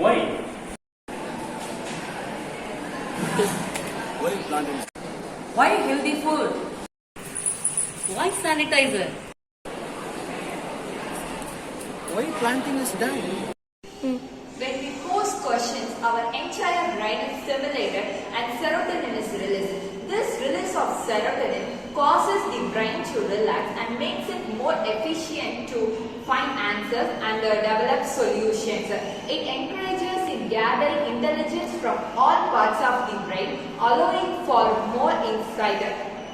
Why? Why planting? Why healthy food? Why sanitizer? Why planting is done? When we pose questions, our entire brain is stimulated and serotonin is released. This release of serotonin causes the brain to relax and makes it more efficient to find answers and develop solutions. It encourages in gathering intelligence from all parts of the brain, allowing for more insight.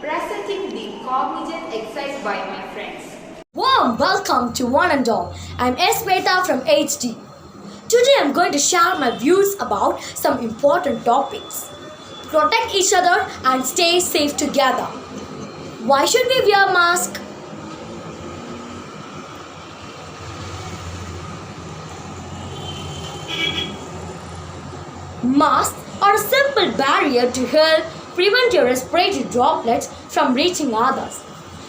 Presenting the Cognigence exercise by my friends. Warm welcome to one and all. I'm SBOA from HD. Today I'm going to share my views about some important topics. Protect each other and stay safe together. Why should we wear masks? Masks are a simple barrier to help prevent your respiratory droplets from reaching others.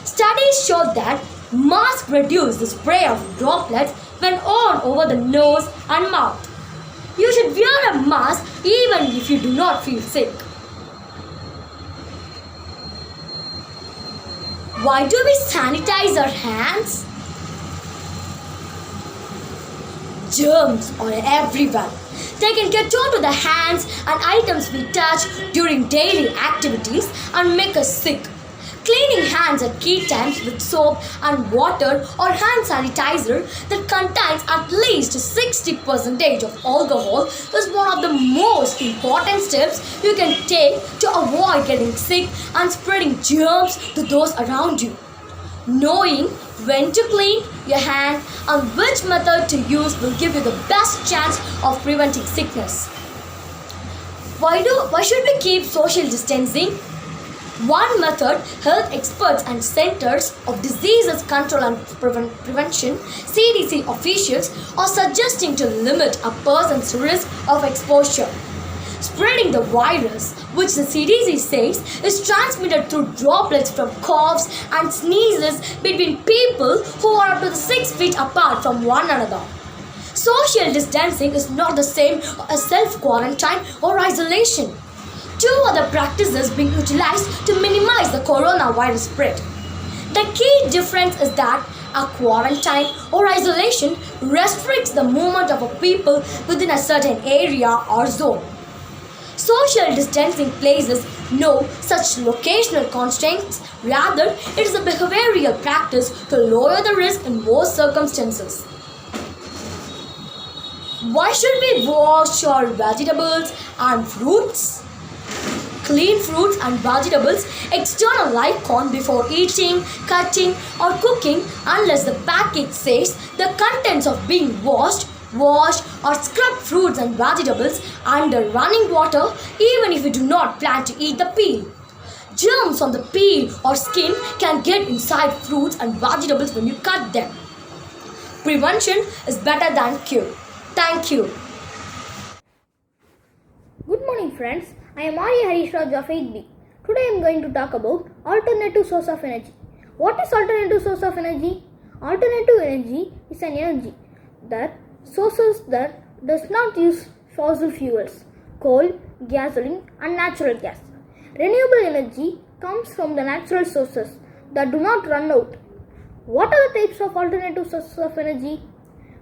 Studies show that masks reduce the spray of droplets when on over the nose and mouth. You should wear a mask even if you do not feel sick. Why do we sanitize our hands? Germs are everywhere. They can get onto the hands and items we touch during daily activities and make us sick. Cleaning hands at key times with soap and water or hand sanitizer that contains at least 60% of alcohol is one of the most important steps you can take to avoid getting sick and spreading germs to those around you. Knowing when to clean your hand and which method to use will give you the best chance of preventing sickness. Why should we keep social distancing? One method health experts and Centers of Diseases Control and Prevention (CDC) officials are suggesting to limit a person's risk of exposure. Spreading the virus, which the CDC says is transmitted through droplets from coughs and sneezes between people who are up to 6 feet apart from one another. Social distancing is not the same as self-quarantine or isolation. Two other practices being utilized to minimize the coronavirus spread. The key difference is that a quarantine or isolation restricts the movement of a people within a certain area or zone. Social distancing places no such locational constraints, rather it is a behavioral practice to lower the risk in most circumstances. Why should we wash our vegetables and fruits? Clean fruits and vegetables externally corn before eating, cutting or cooking unless the package says the contents of being washed or scrub fruits and vegetables under running water even if you do not plan to eat the peel. Germs on the peel or skin can get inside fruits and vegetables when you cut them. Prevention is better than cure. Thank you. Good morning friends, I am Arya Harishraj of 8B. Today I am going to talk about alternative source of energy. What is alternative source of energy? Alternative energy is an energy that sources that does not use fossil fuels, coal, gasoline and natural gas. Renewable energy comes from the natural sources that do not run out. What are the types of alternative sources of energy?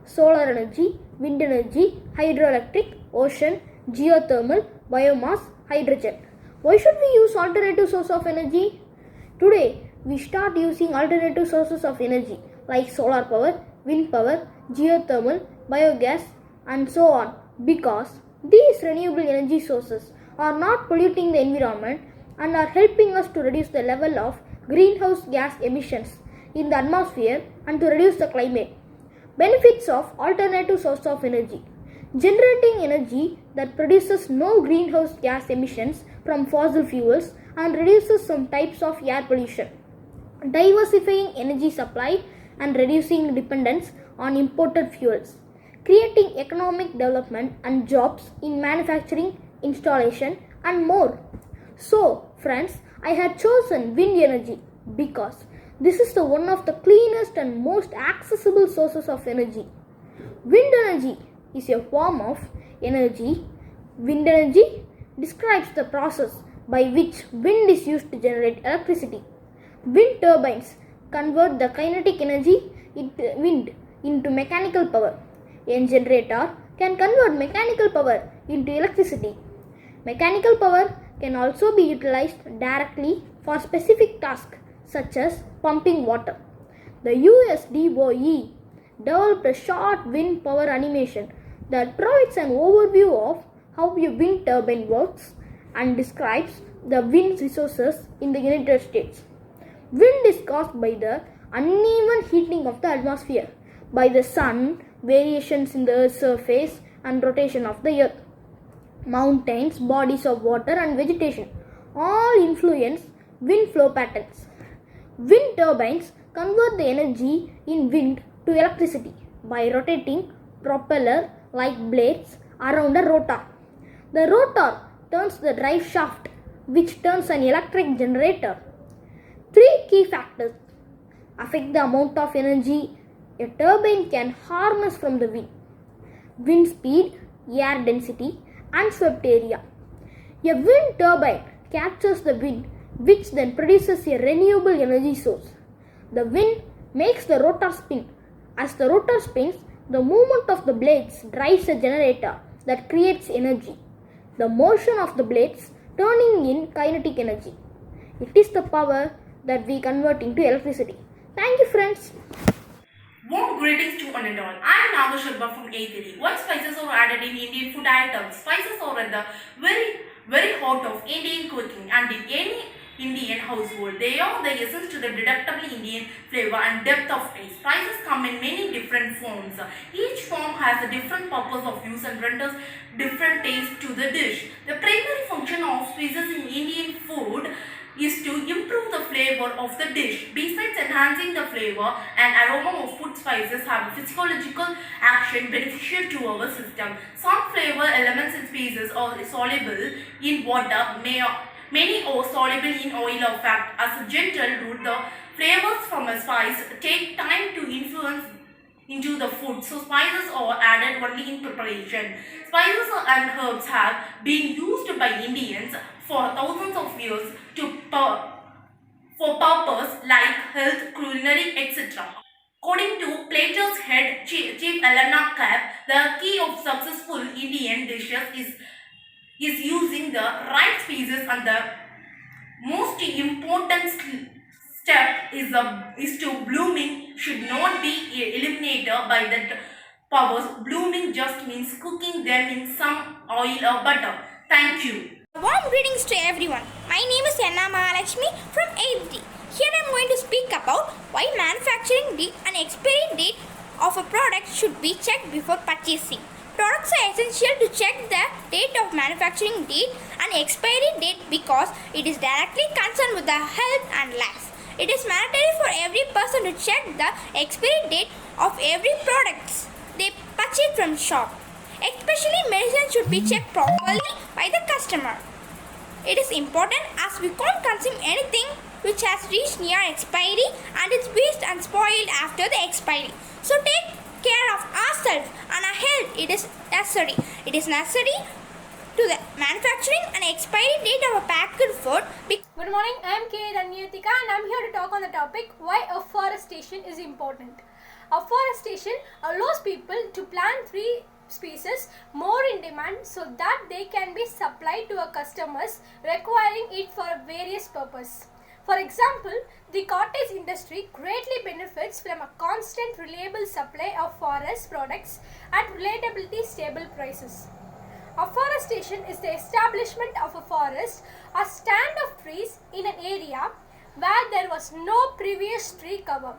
Solar energy, wind energy, hydroelectric, ocean, geothermal, biomass, hydrogen. Why should we use alternative source of energy? Today, we start using alternative sources of energy like solar power, wind power, geothermal, biogas and so on because these renewable energy sources are not polluting the environment and are helping us to reduce the level of greenhouse gas emissions in the atmosphere and to reduce the climate. Benefits of alternative source of energy. Generating energy that produces no greenhouse gas emissions from fossil fuels and reduces some types of air pollution. Diversifying energy supply and reducing dependence on imported fuels. Creating economic development and jobs in manufacturing, installation and more. So, friends, I had chosen wind energy because this is the one of the cleanest and most accessible sources of energy. Wind energy is a form of energy. Wind energy describes the process by which wind is used to generate electricity. Wind turbines convert the kinetic energy wind into mechanical power. A generator can convert mechanical power into electricity. Mechanical power can also be utilized directly for specific tasks such as pumping water. The SBOA developed a short wind power animation that provides an overview of how a wind turbine works and describes the wind resources in the United States. Wind is caused by the uneven heating of the atmosphere, by the sun, variations in the Earth's surface, and rotation of the Earth. Mountains, bodies of water, and vegetation all influence wind flow patterns. Wind turbines convert the energy in wind to electricity by rotating propeller-like blades around a rotor. The rotor turns the drive shaft, which turns an electric generator. Three key factors affect the amount of energy a turbine can harness from the wind: wind speed, air density, and swept area. A wind turbine captures the wind, which then produces a renewable energy source. The wind makes the rotor spin. As the rotor spins, the movement of the blades drives a generator that creates energy. The motion of the blades turning in kinetic energy. It is the power that we convert into electricity. Thank you, friends. Warm greetings to one and all. I am Naga Sharma from A3. What spices are added in Indian food items? Spices are at the very heart of Indian cooking, and in any Indian household, they are the essence to the delectable Indian flavor and depth of taste. Spices come in many different forms. Each form has a different purpose of use and renders different taste to the dish. The primary function of spices in Indian food is to improve the flavor of the dish. Besides enhancing the flavor and aroma of food, spices have a physiological action beneficial to our system. Some flavor elements in spices are soluble in water, many are soluble in oil or fat. As a general rule, the flavors from a spice take time to influence into the food, so spices are added only in preparation. Spices and herbs have been used by Indians for thousands of years for purpose like health, culinary, etc. According to Plato's head Chief Elena Cap, the key of successful Indian dishes is using the right species, and the most important step is to blooming should not be eliminated by the powers. Blooming just means cooking them in some oil or butter. Thank you. Warm greetings to everyone. My name is Anna Mahalakshmi from 8th D. Here I am going to speak about why manufacturing date and expiry date of a product should be checked before purchasing. Products are essential to check the date of manufacturing date and expiry date because it is directly concerned with the health and life. It is mandatory for every person to check the expiry date of every product they purchase from shop. Especially medicine should be checked properly by the customer. It is important as we can't consume anything which has reached near expiry and is waste and spoiled after the expiry. So take care of ourselves and our health. It is necessary. It is necessary to the manufacturing and expiry date of a packed food. Good morning, I am K. Danyatika and I am here to talk on the topic why afforestation is important. Afforestation allows people to plant tree species more in demand so that they can be supplied to our customers requiring it for various purposes. For example, the cottage industry greatly benefits from a constant reliable supply of forest products at relatively stable prices. Afforestation is the establishment of a forest or stand of trees in an area where there was no previous tree cover.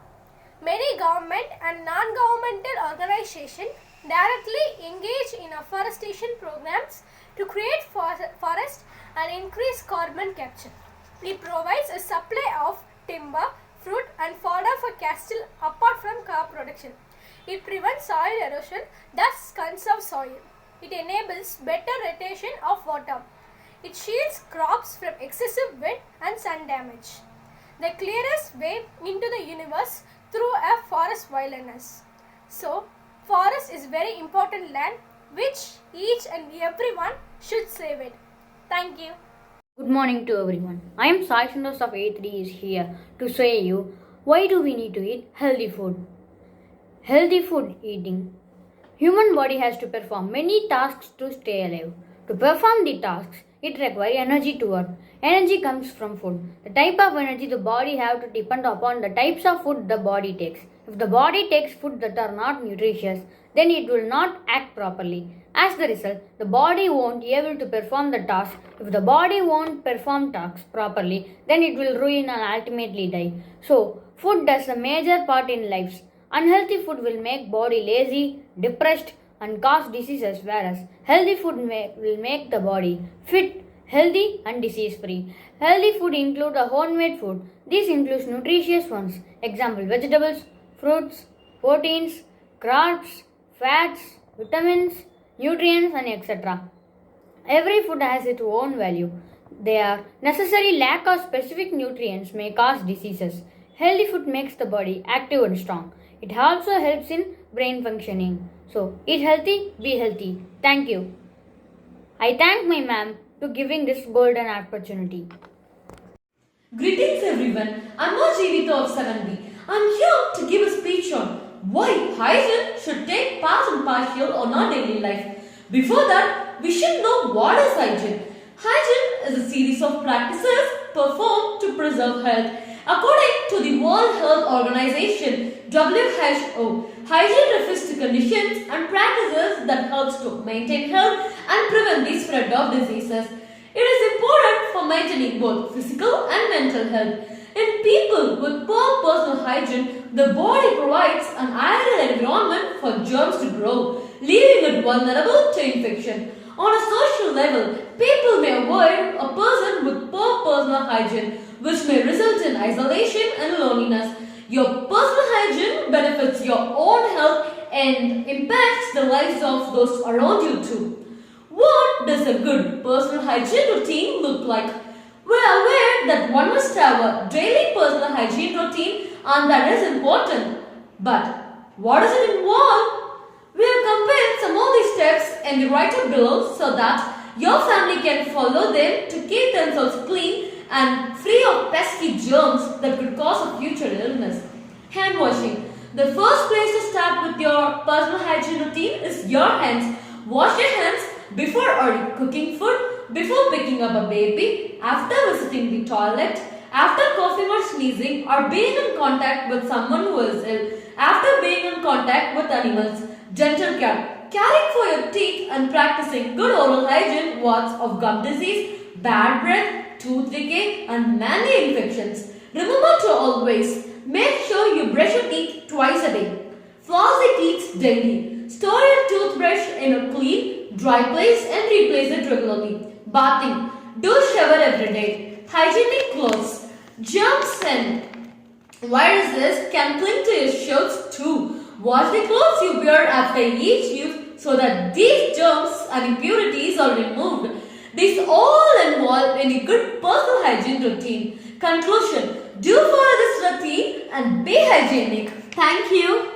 Many government and non-governmental organizations directly engage in afforestation programs to create forest and increase carbon capture. It provides a supply of timber, fruit and fodder for cattle apart from crop production. It prevents soil erosion, thus conserves soil. It enables better retention of water. It shields crops from excessive wind and sun damage. The clearest way into the universe through a forest wilderness. So, Forest is very important land which each and everyone should save it. Thank you. Good morning to everyone. I am Sai Sandos of A3 is here to say you why do we need to eat healthy food. Healthy food eating. Human body has to perform many tasks to stay alive. To perform the tasks, it requires energy to work. Energy comes from food. The type of energy the body have to depend upon the types of food the body takes. If the body takes food that are not nutritious, then it will not act properly. As the result, the body won't be able to perform the task. If the body won't perform tasks properly, then it will ruin and ultimately die. So, food does a major part in lives. Unhealthy food will make body lazy, depressed, and cause diseases, whereas healthy food will make the body fit, healthy, and disease-free. Healthy food includes a homemade food. This includes nutritious ones. Example: vegetables, fruits, proteins, carbs, fats, vitamins, nutrients, and etc. Every food has its own value. Their necessary lack of specific nutrients may cause diseases. Healthy food makes the body active and strong. It also helps in brain functioning. So, eat healthy, be healthy. Thank you. I thank my ma'am to giving this golden opportunity. Greetings everyone, I'm Jeevita of 7B. I'm here to give a speech on why hygiene should take part and parcel on our daily life. Before that, we should know what is hygiene. Hygiene is a series of practices performed to preserve health. According to the World Health Organization, WHO, hygiene refers to conditions and practices that helps to maintain health and prevent the spread of diseases. It is important for maintaining both physical and mental health. In people with poor personal hygiene, the body provides an ideal environment for germs to grow, leaving it vulnerable to infection. On a social level, people may avoid a person with poor personal hygiene, which may result in isolation and loneliness. Your personal hygiene benefits your own health and impacts the lives of those around you too. What does a good personal hygiene routine look like? We are aware that one must have a daily personal hygiene routine and that is important. But what does it involve? We have compared some of these steps in the write-up below so that your family can follow them to keep themselves clean and free of pesky germs that could cause a future illness. Hand washing. The first place to start with your personal hygiene routine is your hands. Wash your hands before cooking food, before picking up a baby, after visiting the toilet, after coughing or sneezing or being in contact with someone who is ill, after being in contact with animals. Dental care. Caring for your teeth and practicing good oral hygiene warns of gum disease, bad breath, tooth decay and many infections. Remember to always make sure you brush your teeth twice a day. Floss your teeth daily. Store your toothbrush in a clean, dry place and replace it regularly. Bathing. Do shower every day. Hygienic clothes. Germs and viruses can cling to your shirts too. Wash the clothes you wear after each use so that these germs and impurities are removed. These all involve in a good personal hygiene routine. Conclusion. Do follow this routine and be hygienic. Thank you.